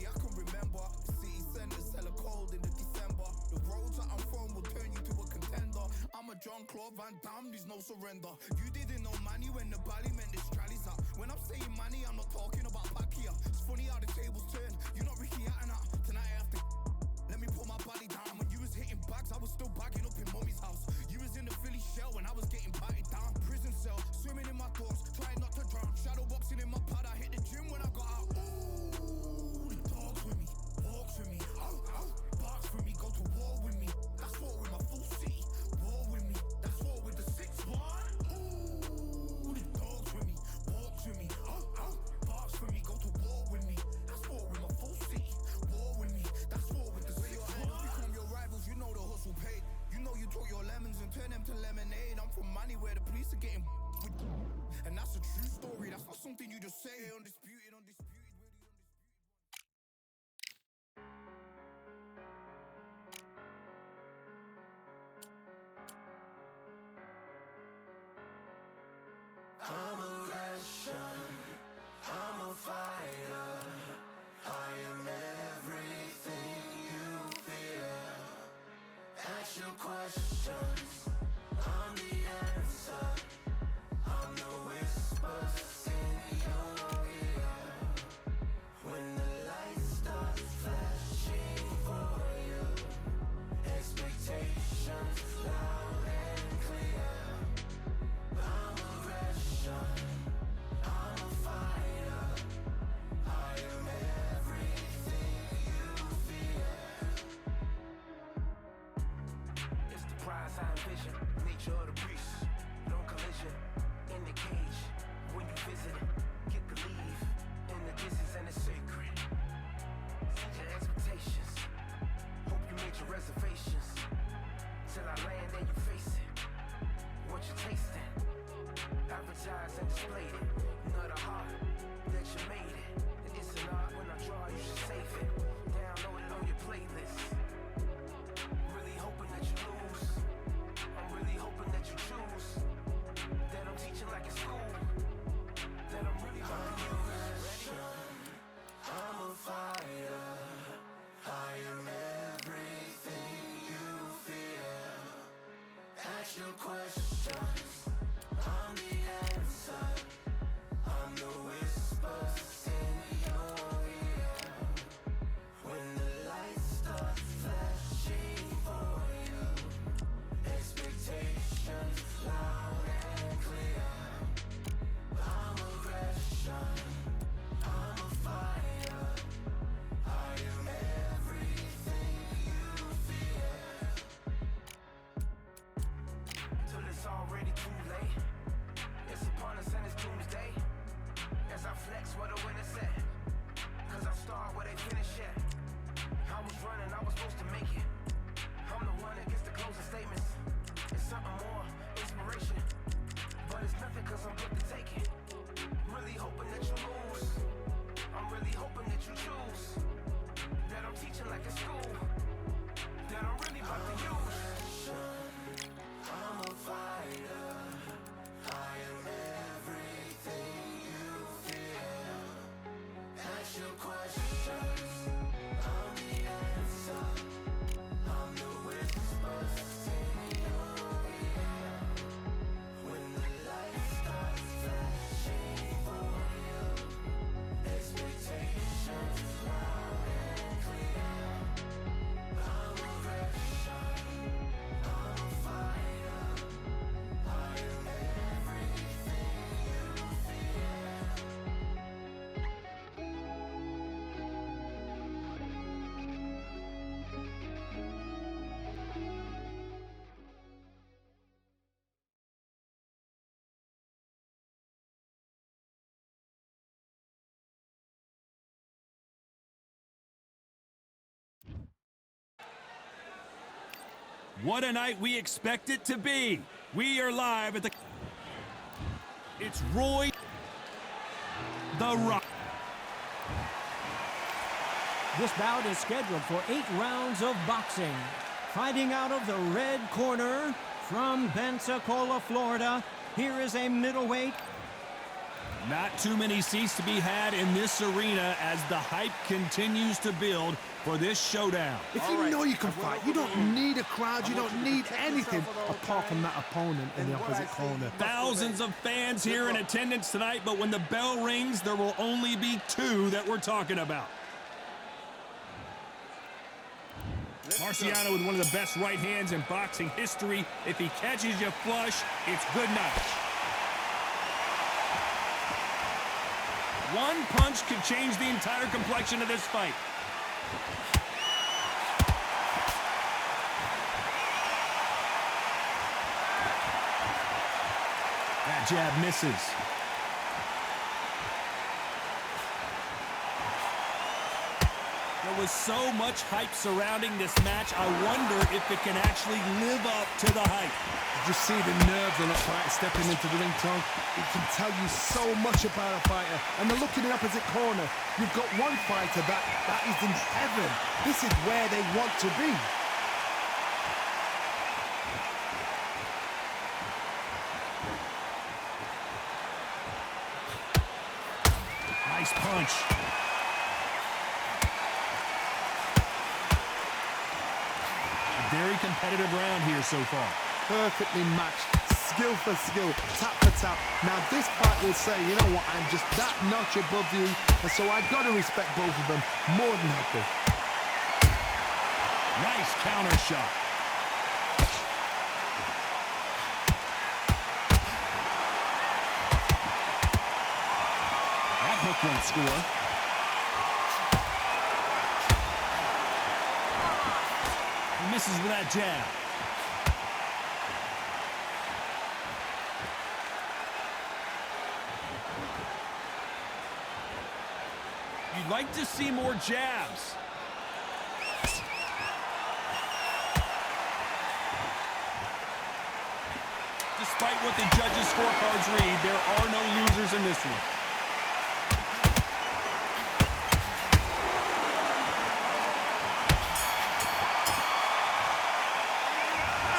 baby, I can remember. The city centers hella cold in the December. The roads that I'm from will turn you to a contender. I'm a Jean-Claude Van Damme, there's no surrender. You didn't know money when the bally meant this trallies up. When I'm saying money, I'm not talking about Pacquiao. It's funny how the tables turn. You're not Ricky Hatton. Tonight I have to let me put my body down. When you was hitting bags, I was still bagging up in mommy's house. You was in the Philly shell when I was getting batted down. Prison cell, swimming in my thoughts, trying not to drown. Shadow boxing in my pad, I hit the gym when I got out. Ooh, the dogs with me, walks with me, barks with me, go to war with me. That's war with my full city. War with me, that's war with the 6-1. Ooh, the dogs with me, walks with me, barks with me, go to war with me. That's war with my full city. War with me, that's war with the 6-1. Become your rivals, you know the hustle paid. You know you took your lemons and turn them to lemonade. I'm from money where the police are getting and that's a true story. That's not something you just say. Undisputed, undisputed. I'm a Russian, I'm a fighter. I am everything you fear. Ask your questions, I'm the answer. I'm the whispers in your ear. When the lights start flashing for you, expectations loud and clear. I'm a Russian, I'm a fighter. I am everything you fear. It's the prize I envision, nature of the beast. No collision, in the cage. When you visit it, get the leave. In the distance and the sacred. Set your expectations. Hope you made your reservations. Till I land and you face it. What you tasting? Advertise and displayed it. Not a heart that you made it. It's an art when I draw, you should save it. Download it on your playlist. Really hoping that you lose. I'm really hoping that you choose. That I'm teaching like in school. That I'm really about to use. I'm a fighter. I am everything you fear. Ask your questions. I'm the answer. I'm the whispers in your ear. When the lights start flashing for you, expectations loud and clear. I'm a Russian, I'm a fighter. I am everything you fear. Till it's already too late. It's upon us and it's doomsday. As I flex where the winner set. Cause I start where they finish at. I was running, I was supposed to make it. I'm the one that gets the closing statements. It's something more, inspiration. But it's nothing cause I'm good to take it. Really hoping that you lose. I'm really hoping that you choose. That I'm teaching like in school. That I'm really about to use. I'm a fighter. I am everything you fear. Ask your questions. I'm the answer. I'm the whispers in your ear. When the lights start flashing for you, expectations loud and clear. I'm a Russian, I'm a fighter. I am everything you fear. What a night we expect it to be. We are live at the... It's Roy the Rock. This bout is scheduled for 8 rounds of boxing. Fighting out of the red corner from Pensacola, Florida, here is a middleweight Not too many seats to be had in this arena as the hype continues to build for this showdown. If you know you can fight, you don't need a crowd, you don't need anything apart from that opponent in the opposite corner. Thousands of fans here in attendance tonight, but when the bell rings, there will only be two that we're talking about. Marciano with one of the best right hands in boxing history. If he catches you flush, it's good night. One punch could change the entire complexion of this fight. That jab misses. There was so much hype surrounding this match. I wonder if it can actually live up to the hype. Did you see the nerves on that fighter stepping into the ring, Tom? It can tell you so much about a fighter. And then look in the opposite corner. You've got one fighter that is in heaven. This is where they want to be. Nice punch. Very competitive round here so far. Perfectly matched, skill for skill, tap for tap. Now this fight will say, you know what, I'm just that notch above you, and so I've got to respect both of them more than happy. Nice counter shot. That hook won't score. Misses with that jab. You'd like to see more jabs. Despite what the judges' scorecards read, there are no losers in this one.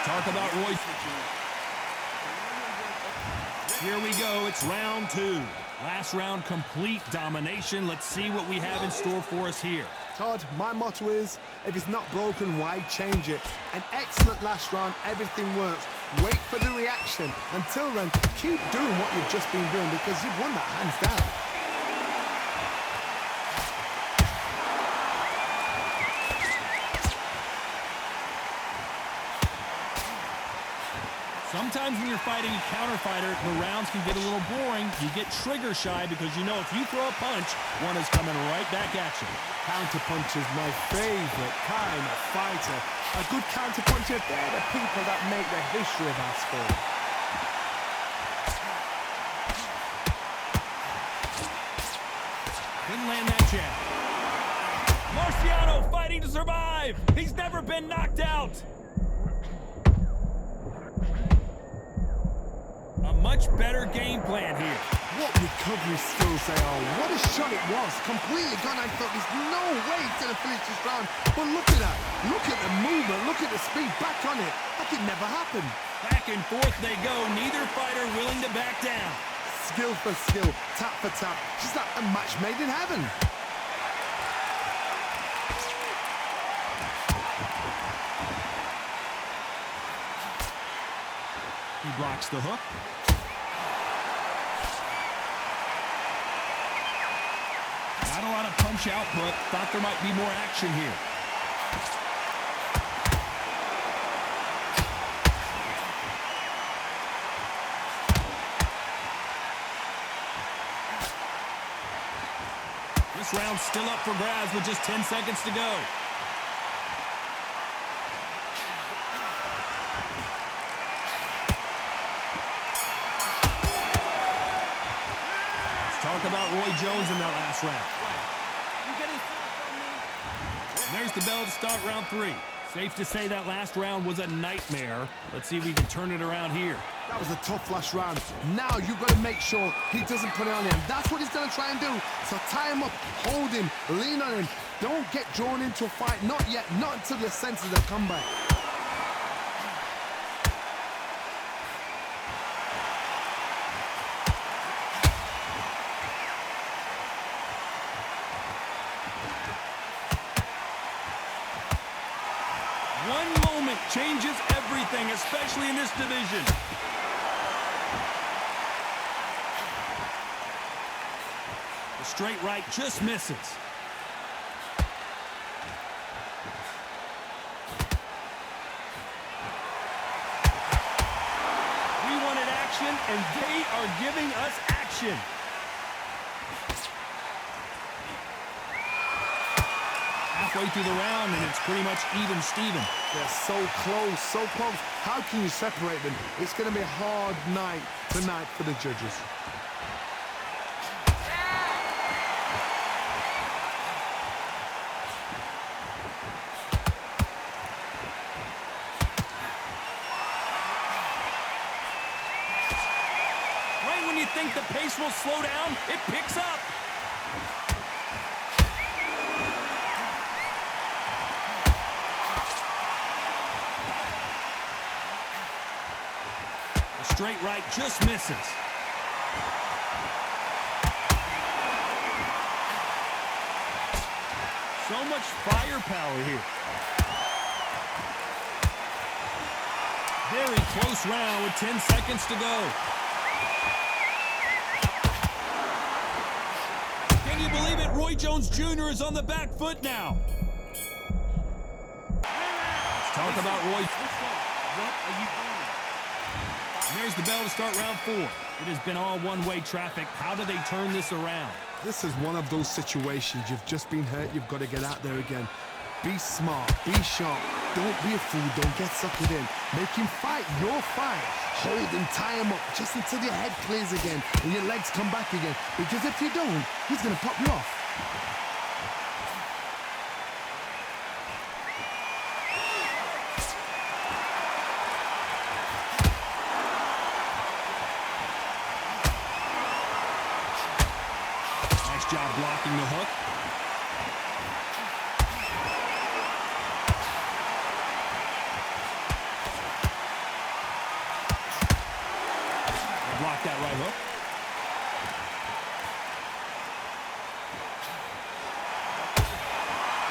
Talk about Roy. Here we go. It's round two. Last round, complete domination. Let's see what we have in store for us here. Todd, my motto is, if it's not broken, why change it? An excellent last round. Everything works. Wait for the reaction. Until then, keep doing what you've just been doing because you've won that hands down. Sometimes when you're fighting a counter fighter, the rounds can get a little boring. You get trigger shy because you know if you throw a punch, one is coming right back at you. Counter punch is my favorite kind of fighter. A good counter puncher, they're the people that make the history of our sport. Didn't land that jab. Marciano fighting to survive. He's never been knocked out. A much better game plan here. What recovery skills they are. What a shot it was. Completely gone. I thought there's no way to finish this round. But look at that. Look at the movement. Look at the speed. Back on it. Like it never happened. Back and forth they go. Neither fighter willing to back down. Skill for skill. Tap for tap. Just like a match made in heaven. He blocks the hook. Not a lot of punch output. Thought there might be more action here. This round's still up for grabs with just 10 seconds to go. Talk about Roy Jones in that last round. And there's the bell to start round three. Safe to say that last round was a nightmare. Let's see if we can turn it around here. That was a tough last round. Now you've got to make sure he doesn't put it on him. That's what he's going to try and do. So tie him up, hold him, lean on him. Don't get drawn into a fight. Not yet. Not until your senses have come back. One moment changes everything, especially in this division. The straight right just misses. We wanted action, and they are giving us action. Halfway through the round, and it's pretty much even Steven. They're so close, so close. How can you separate them? It's going to be a hard night tonight for the judges. Right when you think the pace will slow down, it picks up. Straight right just misses. So much firepower here. Very close round with 10 seconds to go. Can you believe it? Roy Jones Jr. is on the back foot now. Let's talk about Roy. What are you doing? There's the bell to start round 4. It has been all one-way traffic. How do they turn this around? This is one of those situations. You've just been hurt. You've got to get out there again. Be smart. Be sharp. Don't be a fool. Don't get suckered in. Make him fight your fight. Hold him, tie him up just until your head clears again and your legs come back again. Because if you don't, he's going to pop you off. Job blocking the hook. Block that right hook.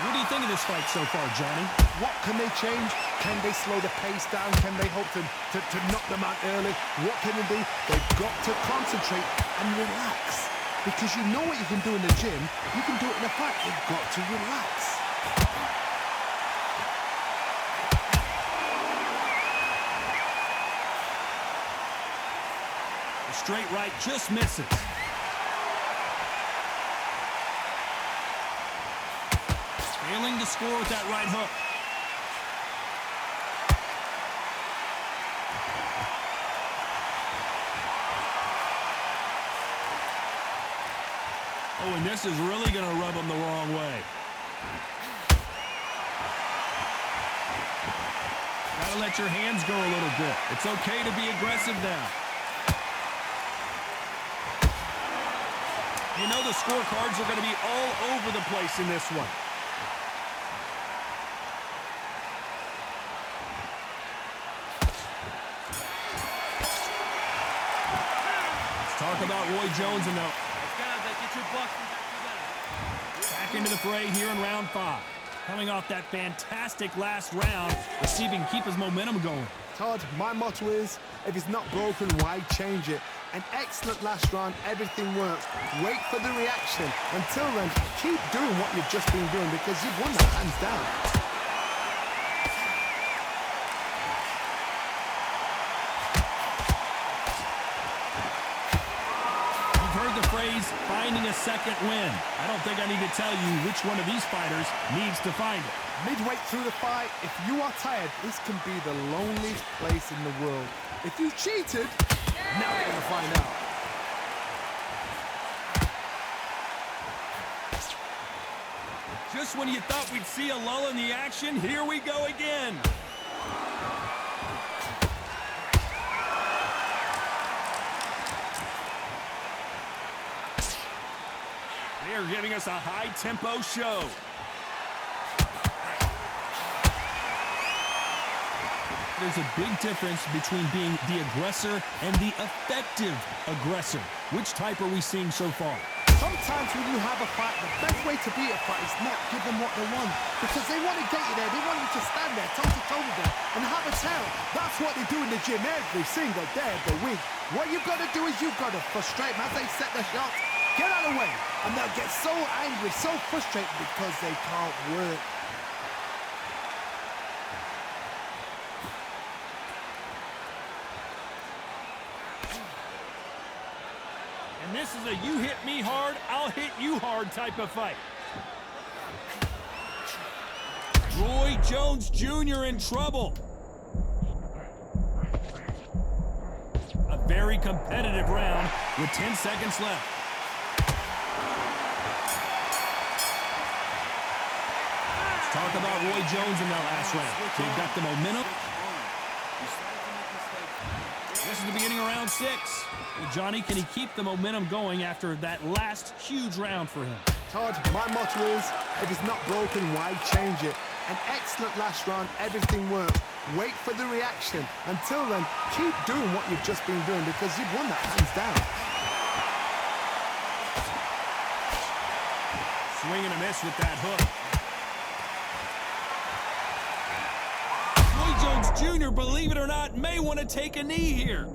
What do you think of this fight so far, Johnny? What can they change? Can they slow the pace down? Can they hope to knock them out early? What can they do? They've got to concentrate and relax. Because you know what you can do in the gym, you can do it in a fight. You've got to relax. The straight right just misses. Failing to score with that right hook. Oh, and this is really going to rub him the wrong way. Gotta let your hands go a little bit. It's okay to be aggressive now. You know the scorecards are going to be all over the place in this one. Let's talk about Roy Jones and the... Back into the fray here in round 5. Coming off that fantastic last round, let's see if he can keep his momentum going. Todd, my motto is, if it's not broken, why change it? An excellent last round, everything works. Wait for the reaction. Until then, keep doing what you've just been doing because you've won that hands down. Finding a second win. I don't think I need to tell you which one of these fighters needs to find it. Midway through the fight, if you are tired, this can be the loneliest place in the world. If you cheated, now we're going to find out. Just when you thought we'd see a lull in the action, here we go again. They're giving us a high-tempo show. There's a big difference between being the aggressor and the effective aggressor. Which type are we seeing so far? Sometimes when you have a fight, the best way to beat a fight is not give them what they want. Because they want to get you there. They want you to stand there, toe-to-toe with them, and have a tell. That's what they do in the gym every single day of the week. What you've got to do is you've got to frustrate them as they set the shots. Get out of the way. And they'll get so angry, so frustrated because they can't work. And this is a you hit me hard, I'll hit you hard type of fight. Roy Jones Jr. in trouble. A very competitive round with 10 seconds left. Let's talk about Roy Jones in that last round. They've got the momentum. This is the beginning of round 6. Johnny, can he keep the momentum going after that last huge round for him? Todd, my motto is, if it's not broken, why change it? An excellent last round, everything worked. Wait for the reaction. Until then, keep doing what you've just been doing because you've won that hands down. Swing and a miss with that hook. Roy Jones Jr., believe it or not, may want to take a knee here.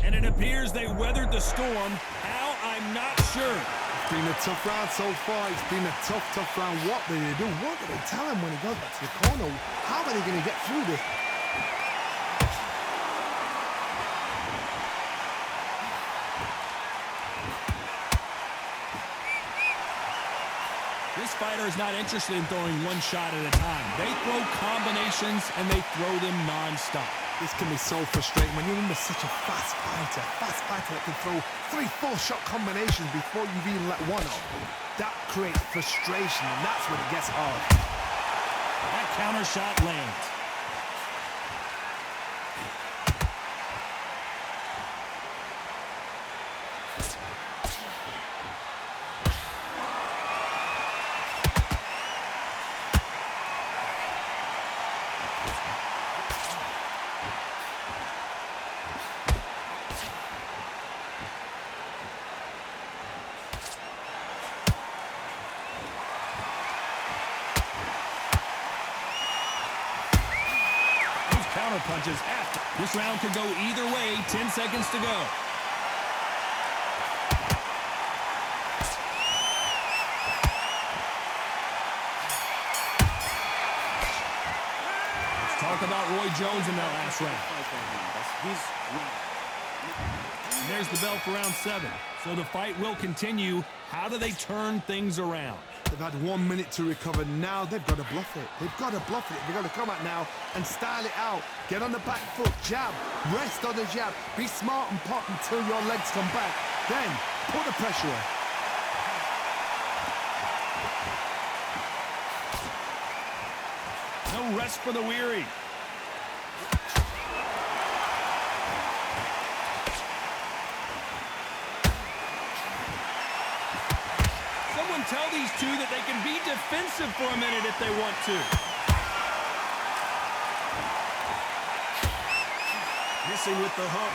And it appears they weathered the storm. How? I'm not sure. It's been a tough round so far. It's been a tough round. What do they do? What do they tell him when he goes back to the corner? How are they going to get through this? This fighter is not interested in throwing one shot at a time. They throw combinations, and they throw them non-stop. This can be so frustrating when you're under such a fast fighter that can throw 3-4 shot combinations before you've even let one off. That creates frustration, and that's when it gets hard. That counter shot lands. Counter punches after. This round could go either way. 10 seconds to go. Let's talk about Roy Jones in that last round. And there's the bell for round 7. So the fight will continue. How do they turn things around? They've had 1 minute to recover. Now they've got to bluff it. They've got to bluff it. They've got to come out now and style it out. Get on the back foot, jab, rest on the jab. Be smart and pop until your legs come back. Then put the pressure on. No rest for the weary. Tell these two that they can be defensive for a minute if they want to. Missing with the hook.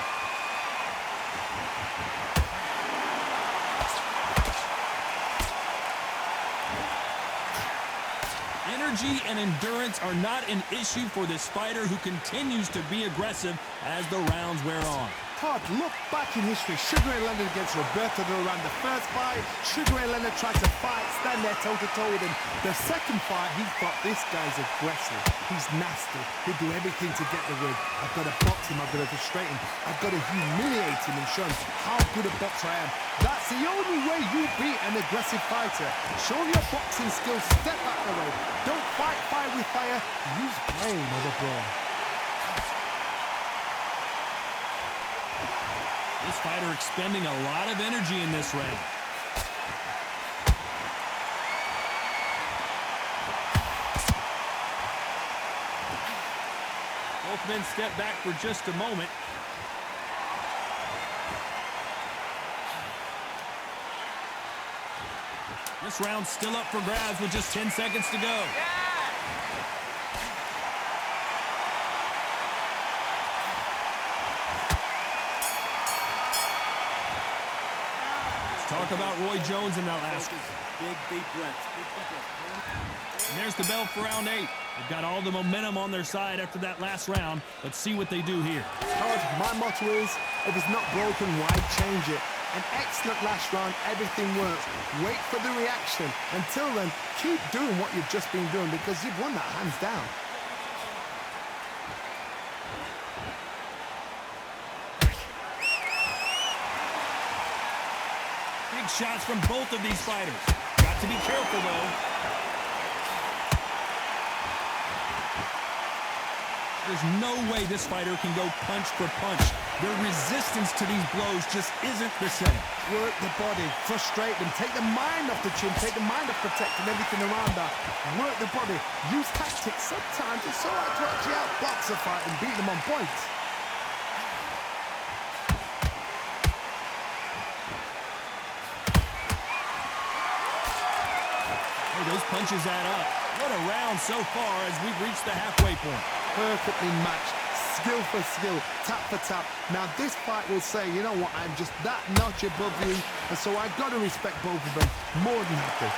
Energy and endurance are not an issue for this fighter who continues to be aggressive as the rounds wear on. Todd, look back in history. Sugar Ray Leonard against Roberto Duran. The first fight, Sugar Ray Leonard tried to fight, stand there toe-to-toe with him. The second fight, he thought, this guy's aggressive. He's nasty. He'll do everything to get the win. I've got to box him. I've got to frustrate him. I've got to humiliate him and show him how good a boxer I am. That's the only way you beat an aggressive fighter. Show your boxing skills. Step out the way. Don't fight fire with fire. Use brain over brawn. This fighter expending a lot of energy in this round. Both men step back for just a moment. This round's still up for grabs with just 10 seconds to go. Talk about Roy Jones in that last. Big, deep breaths. Big, deep breaths. And there's the bell for round 8. They've got all the momentum on their side after that last round. Let's see what they do here. Todd, my motto is, if it's not broken, why change it? An excellent last round, everything works. Wait for the reaction. Until then, keep doing what you've just been doing because you've won that hands down. Big shots from both of these fighters. Got to be careful, though. There's no way this fighter can go punch for punch. Their resistance to these blows just isn't the same. Work the body, frustrate them, take the mind off the chin, take the mind off protecting everything around that. Work the body, use tactics. Sometimes it's all right to actually outbox a fight and beat them on points. Hey, those punches add up. What a round so far as we've reached the halfway point. Perfectly matched, skill for skill, tap for tap. Now this fight will say, you know what, I'm just that notch above you, and so I've got to respect both of them. More than happy.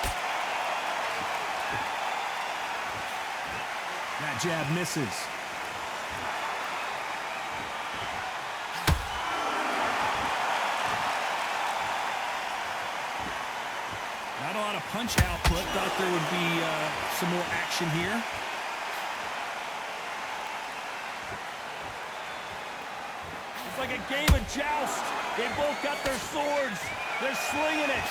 That jab misses. Not a lot of punch output. Thought there would be some more action here. It's like a game of joust. They both got their swords. They're slinging it.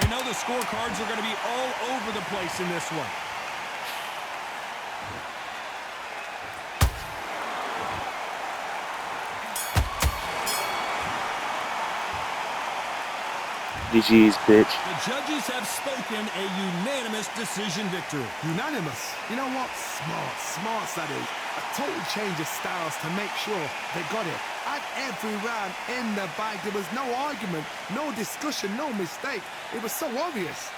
You know the scorecards are going to be all over the place in this one. GG's, bitch. The judges have spoken a unanimous decision victory. Unanimous. You know what? Smart that is. A total change of styles to make sure they got it. At every round in the bag, there was no argument, no discussion, no mistake. It was so obvious.